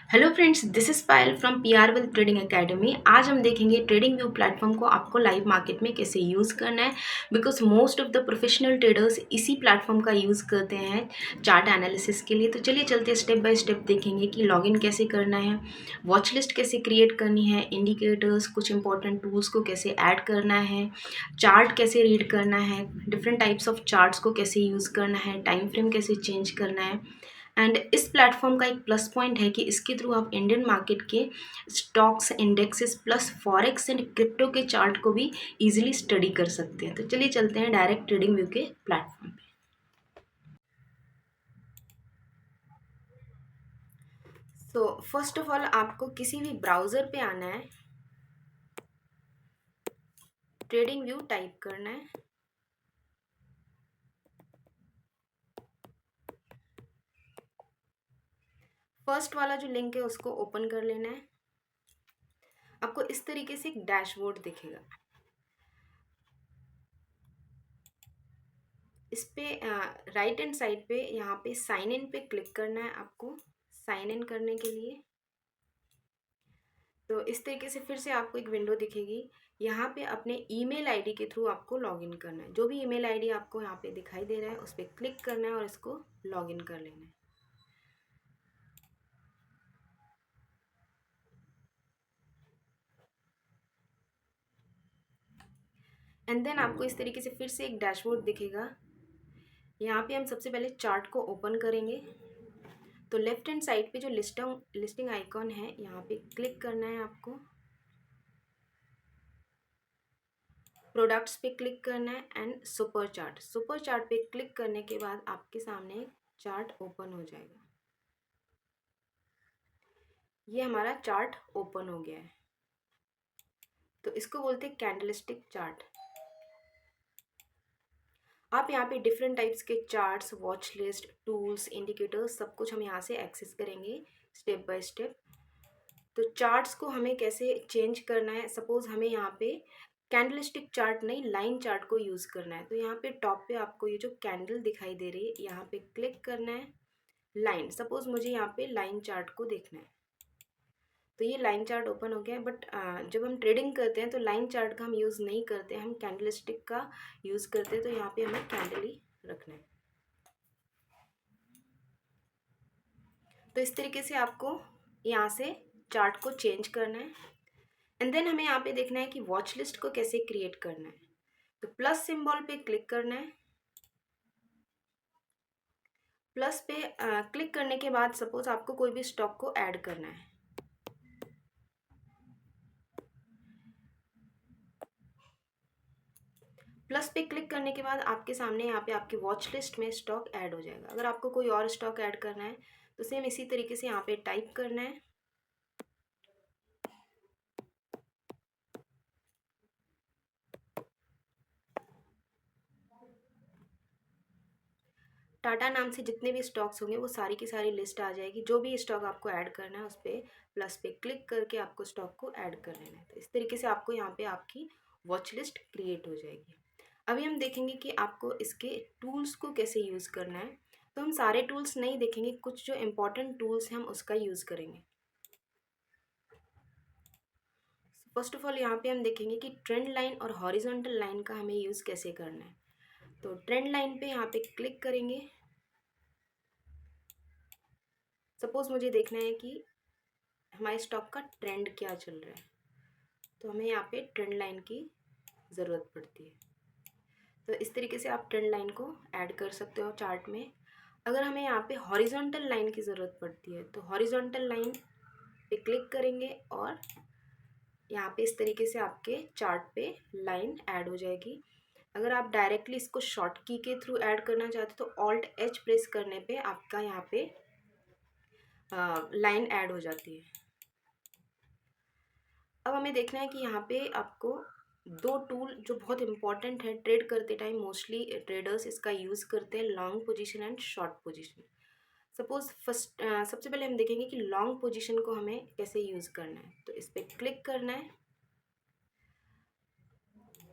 Hello friends, this is Payal from PR well trading academy. आज हम देखेंगे trading view platform को आपको लाइव मार्केट में कैसे यूज़ करना है। Because most of the professional traders इसी प्लेटफॉर्म का यूज़ करते हैं चार्ट एनालिसिस के लिए। तो चलिए चलते स्टेप बाय स्टेप देखेंगे कि लॉगिन कैसे करना है, वॉच लिस्ट कैसे क्रिएट करनी है, इंडिकेटर्स, कुछ इंपॉर्टेंट टूल्स को कैसे ऐड करना है, चार्ट कैसे रीड करना है, डिफरेंट टाइप्स ऑफ चार्ट्स को कैसे यूज़ करना है, टाइम फ्रेम कैसे चेंज करना है। एंड इस प्लेटफॉर्म का एक प्लस पॉइंट है कि इसके थ्रू आप इंडियन मार्केट के stocks, indexes plus forex and crypto के चार्ट को भी इजीली स्टडी कर सकते हैं। तो चलिए चलते हैं डायरेक्ट ट्रेडिंग व्यू के प्लेटफॉर्म पे। सो फर्स्ट ऑफ ऑल आपको किसी भी ब्राउज़र पे आना है, ट्रेडिंग व्यू टाइप करना है। फर्स्ट वाला जो लिंक है उसको ओपन कर लेना है। आपको इस तरीके से एक डैशबोर्ड दिखेगा। इस पे राइट हैंड साइड पे यहाँ पे साइन इन पे क्लिक करना है आपको, साइन इन करने के लिए। तो इस तरीके से फिर से आपको एक विंडो दिखेगी। यहाँ पे अपने ईमेल आईडी के थ्रू आपको लॉगिन करना है। जो भी ईमेल आईडी आपको यहाँ पे दिखाई दे रहा है उस पर क्लिक करना है और इसको लॉगिन कर लेना है। एंड देन आपको इस तरीके से फिर से एक डैशबोर्ड दिखेगा। यहाँ पे हम सबसे पहले चार्ट को ओपन करेंगे। तो लेफ्ट हैंड साइड पे जो लिस्टिंग आइकॉन है यहाँ पे क्लिक करना है आपको। प्रोडक्ट्स पे क्लिक करना है एंड सुपर चार्ट पे क्लिक करने के बाद आपके सामने चार्ट ओपन हो जाएगा। ये हमारा चार्ट ओपन हो गया है। तो इसको बोलते हैं कैंडलस्टिक चार्ट। आप यहाँ पे डिफरेंट टाइप्स के charts, watch list, tools, indicators सब कुछ हम यहाँ से एक्सेस करेंगे स्टेप बाय स्टेप। तो चार्ट्स को हमें कैसे चेंज करना है, सपोज हमें यहाँ पे कैंडलस्टिक चार्ट नहीं लाइन चार्ट को यूज़ करना है। तो यहाँ पे टॉप पे आपको ये जो कैंडल दिखाई दे रही है यहाँ पे क्लिक करना है। लाइन, सपोज मुझे यहाँ पे लाइन चार्ट को देखना है। तो ये लाइन चार्ट ओपन हो गया है। बट जब हम ट्रेडिंग करते हैं तो लाइन चार्ट का हम यूज़ नहीं करते हैं, हम कैंडलस्टिक का यूज़ करते हैं। तो यहाँ पे हमें कैंडल ही रखना है। तो इस तरीके से आपको यहाँ से चार्ट को चेंज करना है। एंड देन हमें यहाँ पे देखना है कि वॉच लिस्ट को कैसे क्रिएट करना है। तो प्लस सिंबल पे क्लिक करना है। प्लस पे क्लिक करने के बाद सपोज आपको कोई भी स्टॉक को ऐड करना है। प्लस पे क्लिक करने के बाद आपके सामने यहाँ पे आपकी वॉच लिस्ट में स्टॉक ऐड हो जाएगा। अगर आपको कोई और स्टॉक ऐड करना है तो सेम इसी तरीके से यहाँ पे टाइप करना है। टाटा नाम से जितने भी स्टॉक्स होंगे वो सारी की सारी लिस्ट आ जाएगी। जो भी स्टॉक आपको ऐड करना है उस पर प्लस पे क्लिक करके आपको स्टॉक को ऐड कर लेना है। तो इस तरीके से आपको यहाँ पे आपकी वॉच लिस्ट क्रिएट हो जाएगी। अभी हम देखेंगे कि आपको इसके टूल्स को कैसे यूज़ करना है। तो हम सारे टूल्स नहीं देखेंगे, कुछ जो इम्पोर्टेंट टूल्स हैं हम उसका यूज़ करेंगे। फर्स्ट ऑफ ऑल यहाँ पे हम देखेंगे कि ट्रेंड लाइन और हॉरिजॉन्टल लाइन का हमें यूज़ कैसे करना है। तो ट्रेंड लाइन पे यहाँ पे क्लिक करेंगे। सपोज मुझे देखना है कि हमारे स्टॉक का ट्रेंड क्या चल रहा है, तो हमें यहाँ पे ट्रेंड लाइन की ज़रूरत पड़ती है। तो इस तरीके से आप ट्रेंड लाइन को ऐड कर सकते हो चार्ट में। अगर हमें यहाँ पे हॉरिजॉन्टल लाइन की ज़रूरत पड़ती है तो हॉरिजॉन्टल लाइन पे क्लिक करेंगे और यहाँ पे इस तरीके से आपके चार्ट पे लाइन ऐड हो जाएगी। अगर आप डायरेक्टली इसको शॉर्ट की के थ्रू ऐड करना चाहते हो तो ऑल्ट एच प्रेस करने पे आपका यहाँ पे लाइन ऐड हो जाती है। अब हमें देखना है कि यहाँ पे आपको दो टूल जो बहुत इंपॉर्टेंट है ट्रेड करते टाइम, मोस्टली ट्रेडर्स इसका यूज़ करते हैं, long position and short position. Suppose first सबसे पहले हम देखेंगे कि लॉन्ग पोजीशन को हमें कैसे यूज़ करना है। तो इस पर क्लिक करना है,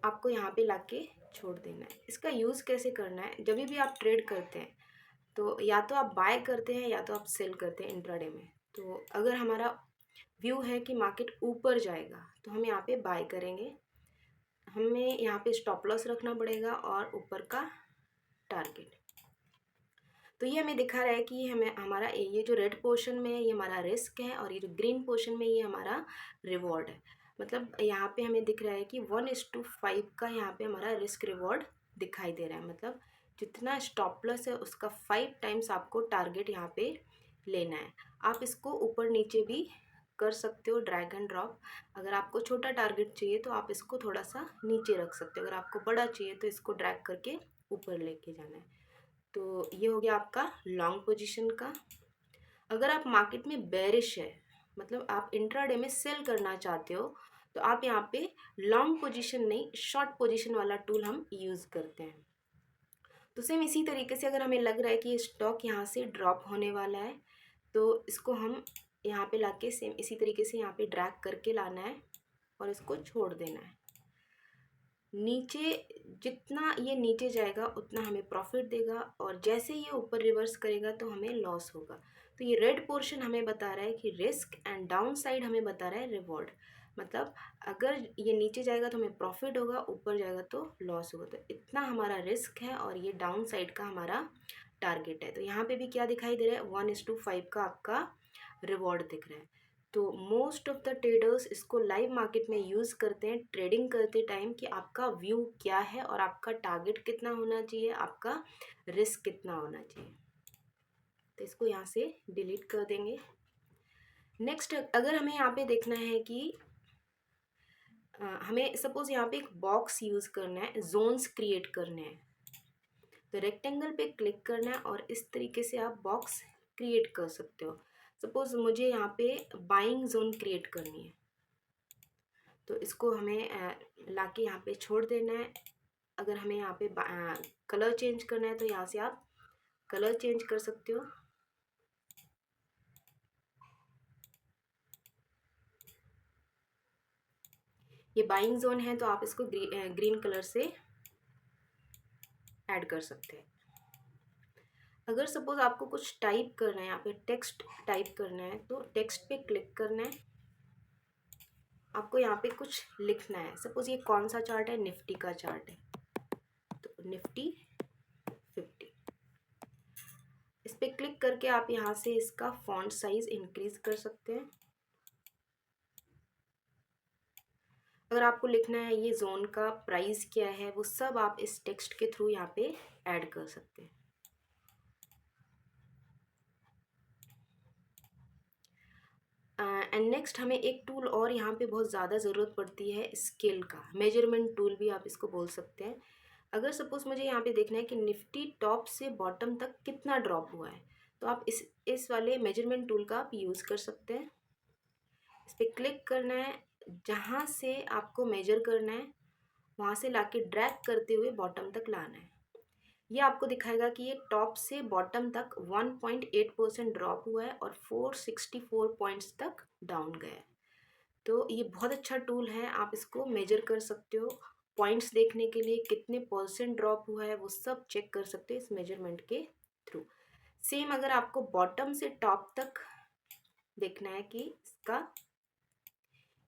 आपको यहाँ पे लाके छोड़ देना है। इसका यूज़ कैसे करना है, जब भी आप ट्रेड करते हैं तो या तो आप बाय करते हैं या तो आप सेल करते हैं इंट्राडे में। तो अगर हमारा व्यू है कि मार्केट ऊपर जाएगा तो हम यहाँ पे बाय करेंगे। हमें यहाँ पे स्टॉप लॉस रखना पड़ेगा और ऊपर का टारगेट। तो ये हमें दिखा रहा है कि हमें हमारा ये जो रेड पोर्शन में है ये हमारा रिस्क है और ये जो ग्रीन पोर्शन में ये हमारा रिवॉर्ड है। मतलब यहाँ पे हमें दिख रहा है कि 1:5 का यहाँ पे हमारा रिस्क रिवॉर्ड दिखाई दे रहा है। मतलब जितना स्टॉप लॉस है उसका 5 टाइम्स आपको टारगेट यहाँ पे लेना है। आप इसको ऊपर नीचे भी कर सकते हो, ड्रैग एंड ड्रॉप। अगर आपको छोटा टारगेट चाहिए तो आप इसको थोड़ा सा नीचे रख सकते हो, अगर आपको बड़ा चाहिए तो इसको ड्रैग करके ऊपर लेके जाना है। तो ये हो गया आपका लॉन्ग पोजीशन का। अगर आप मार्केट में बेरिश है, मतलब आप इंट्राडे में सेल करना चाहते हो, तो आप यहाँ पे लॉन्ग पोजीशन नहीं शॉर्ट पोजीशन वाला टूल हम यूज़ करते हैं। तो सेम इसी तरीके से अगर हमें लग रहा है कि ये स्टॉक यहाँ से ड्रॉप होने वाला है तो इसको हम यहाँ पे लाके सेम इसी तरीके से यहाँ पे ड्रैग करके लाना है और इसको छोड़ देना है। नीचे जितना ये नीचे जाएगा उतना हमें प्रॉफिट देगा और जैसे ये ऊपर रिवर्स करेगा तो हमें लॉस होगा। तो ये रेड पोर्शन हमें बता रहा है कि रिस्क एंड डाउन साइड हमें बता रहा है रिवॉर्ड। मतलब अगर ये नीचे जाएगा तो हमें प्रॉफिट होगा, ऊपर जाएगा तो लॉस होगा। तो इतना हमारा रिस्क है और ये डाउन साइड का हमारा टारगेट है। तो यहाँ पे भी क्या दिखाई दे रहा है, 1:5 का आपका रिवॉर्ड दिख रहा है। तो मोस्ट ऑफ द ट्रेडर्स इसको लाइव मार्केट में यूज़ करते हैं ट्रेडिंग करते टाइम कि आपका व्यू क्या है और आपका टारगेट कितना होना चाहिए, आपका रिस्क कितना होना चाहिए। तो इसको यहाँ से डिलीट कर देंगे। नेक्स्ट अगर हमें यहाँ पे देखना है कि हमें सपोज यहाँ पे एक बॉक्स यूज़ करना है, जोन्स क्रिएट करने हैं, तो रेक्टेंगल पे क्लिक करना है और इस तरीके से आप बॉक्स क्रिएट कर सकते हो। सपोज मुझे यहाँ पे बाइंग जोन क्रिएट करनी है तो इसको हमें लाके यहाँ पे छोड़ देना है। अगर हमें यहाँ पे कलर चेंज करना है तो यहाँ से आप कलर चेंज कर सकते हो। ये बाइंग जोन है तो आप इसको ग्रीन कलर से ऐड कर सकते हैं। अगर सपोज आपको कुछ टाइप करना है, यहाँ पे टेक्स्ट टाइप करना है तो टेक्स्ट पे क्लिक करना है। आपको यहाँ पे कुछ लिखना है। सपोज ये कौन सा चार्ट है, निफ्टी का चार्ट है, तो निफ्टी 50। इस पर क्लिक करके आप यहाँ से इसका फॉन्ट साइज इंक्रीज कर सकते हैं। अगर आपको लिखना है ये जोन का प्राइस क्या है, वो सब आप इस टेक्स्ट के थ्रू यहाँ पे ऐड कर सकते हैं। एंड नेक्स्ट हमें एक टूल और यहाँ पे बहुत ज़्यादा ज़रूरत पड़ती है, स्केल का, मेजरमेंट टूल भी आप इसको बोल सकते हैं। अगर सपोज मुझे यहाँ पे देखना है कि निफ्टी टॉप से बॉटम तक कितना ड्रॉप हुआ है, तो आप इस वाले मेजरमेंट टूल का आप यूज़ कर सकते हैं। इस पर क्लिक करना है, जहाँ से आपको मेजर करना है वहाँ से लाके ड्रैग करते हुए बॉटम तक लाना है। ये आपको दिखाएगा कि ये टॉप से बॉटम तक 1.8% ड्रॉप हुआ है और 464 पॉइंट्स तक डाउन गया है। तो ये बहुत अच्छा टूल है, आप इसको मेजर कर सकते हो। पॉइंट्स देखने के लिए कितने परसेंट ड्रॉप हुआ है वो सब चेक कर सकते हो इस मेजरमेंट के थ्रू। सेम अगर आपको बॉटम से टॉप तक देखना है कि इसका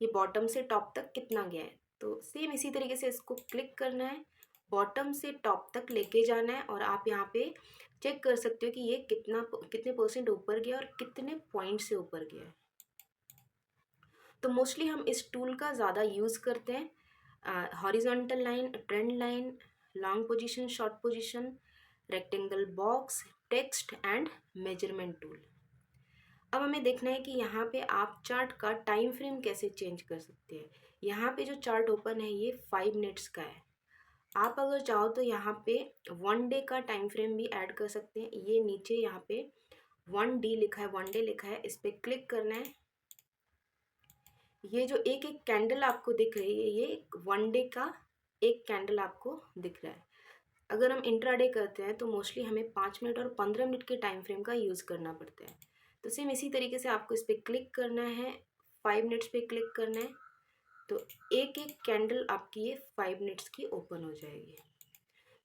ये बॉटम से टॉप तक कितना गया है, तो सेम इसी तरीके से इसको क्लिक करना है, बॉटम से टॉप तक लेके जाना है और आप यहाँ पे चेक कर सकते हो कि ये कितने परसेंट ऊपर गया और कितने पॉइंट से ऊपर गया है। तो मोस्टली हम इस टूल का ज़्यादा यूज़ करते हैं। Horizontal line, trend line, long position, short position, rectangle box, text and measurement tool. अब हमें देखना है कि यहाँ पे आप चार्ट का टाइम फ्रेम कैसे चेंज कर सकते हैं। यहाँ पे जो चार्ट ओपन है ये 5 मिनट्स का है। आप अगर चाहो तो यहाँ पे 1 डे का टाइम फ्रेम भी ऐड कर सकते हैं। ये नीचे यहाँ पे 1D लिखा है, 1 डे लिखा है, इस पर क्लिक करना है। ये जो एक एक कैंडल आपको दिख रही है, ये 1 डे का एक कैंडल आपको दिख रहा है। अगर हम इंट्राडे करते हैं तो मोस्टली हमें 5 मिनट और 15 मिनट के टाइम फ्रेम का यूज़ करना पड़ता है। तो सेम इसी तरीके से आपको इस पर क्लिक करना है, 5 मिनट्स पे क्लिक करना है, तो एक एक कैंडल आपकी ये 5 मिनट्स की ओपन हो जाएगी।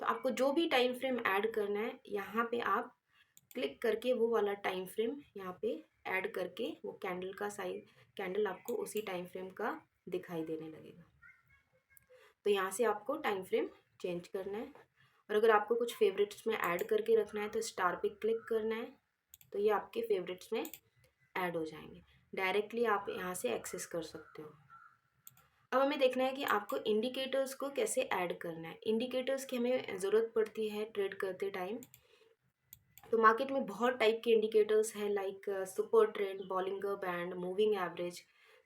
तो आपको जो भी टाइम फ्रेम ऐड करना है यहाँ पे आप क्लिक करके वो वाला टाइम फ्रेम यहाँ पे ऐड करके वो कैंडल आपको उसी टाइम फ्रेम का दिखाई देने लगेगा। तो यहाँ से आपको टाइम फ्रेम चेंज करना है, और अगर आपको कुछ फेवरेट्स में ऐड करके रखना है तो स्टार पे क्लिक करना है, तो ये आपके फेवरेट्स में ऐड हो जाएंगे। डायरेक्टली आप यहाँ से एक्सेस कर सकते हो। अब हमें देखना है कि आपको इंडिकेटर्स को कैसे ऐड करना है। इंडिकेटर्स की हमें ज़रूरत पड़ती है ट्रेड करते टाइम। तो मार्केट में बहुत टाइप के इंडिकेटर्स हैं, like super trend, Bollinger band, moving average.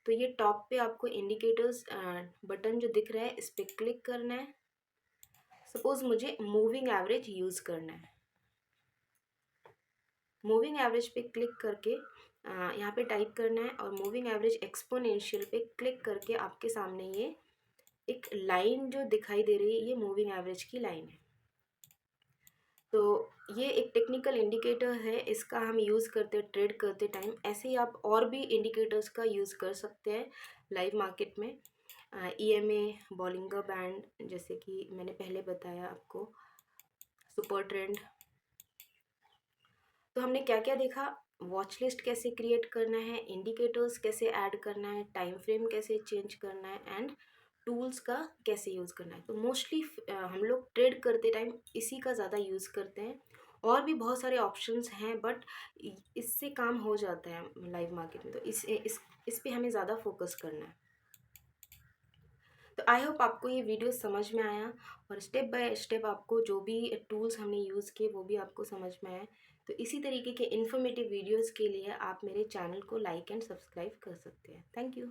तो ये टॉप पे आपको इंडिकेटर्स बटन जो दिख रहा है इस पर क्लिक करना है। सपोज मुझे मूविंग एवरेज यूज़ करना है। मूविंग एवरेज पे क्लिक करके यहाँ पे टाइप करना है, और मूविंग एवरेज एक्सपोनेंशियल पे क्लिक करके आपके सामने ये एक लाइन जो दिखाई दे रही है, ये मूविंग एवरेज की लाइन है। तो ये एक टेक्निकल इंडिकेटर है, इसका हम यूज़ करते हैं ट्रेड करते टाइम। ऐसे ही आप और भी इंडिकेटर्स का यूज़ कर सकते हैं लाइव मार्केट में। EMA, बॉलिंगर बैंड, जैसे कि मैंने पहले बताया आपको, सुपर ट्रेंड। तो हमने क्या क्या देखा, वॉच लिस्ट कैसे क्रिएट करना है, इंडिकेटर्स कैसे ऐड करना है, टाइम फ्रेम कैसे चेंज करना है, एंड टूल्स का कैसे यूज़ करना है। तो मोस्टली हम लोग ट्रेड करते टाइम इसी का ज़्यादा यूज़ करते हैं। और भी बहुत सारे ऑप्शंस हैं, बट इससे काम हो जाता है लाइव मार्केट में। तो इस पे हमें ज़्यादा फोकस करना है। तो आई होप आपको ये वीडियो समझ में आया, और स्टेप बाय स्टेप आपको जो भी टूल्स हमने यूज़ किए वो भी आपको समझ में आए। तो इसी तरीके के इन्फॉर्मेटिव वीडियोस के लिए आप मेरे चैनल को लाइक एंड सब्सक्राइब कर सकते हैं। Thank you.